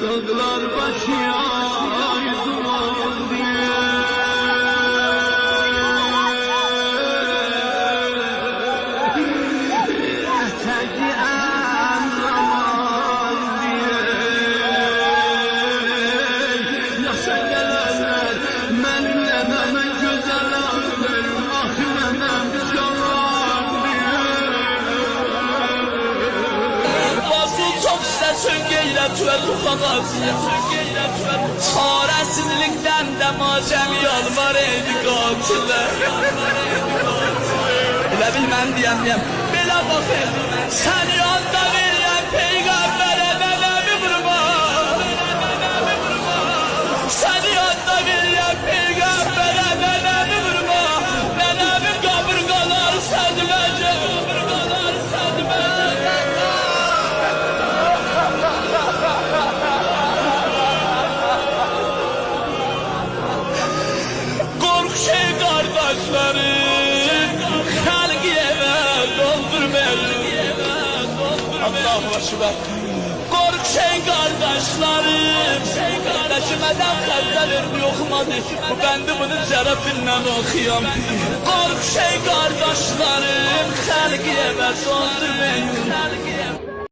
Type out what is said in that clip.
Dağlar başıya duman diye. Teki anlamaz diye. Yaşa gelenler benimle hemen güzel ağlar. Ah benim canan diye. Bazı çok səsin qeyrət və tuxanasın Çarəsizlikdən də macəm yalvar eydi qatilə Elə bil mən deyəm, belə baxın Sən yanda verirəm Peyğəmbərə mənəmi vurma Sən yanda verirəm Peyğəmbərə mənəmi vurma Mənəmi qabırqalar sədməcə Şey kardeşlerim, halk yeme doldurmayın. Allahu Ekber. Kork şey kardeşlerim, kardeşimeden fazla vermiyor okumadı. Ben de bunu zarafinden okuyam. Kork şey kardeşlerim, halk yeme doldurmayın.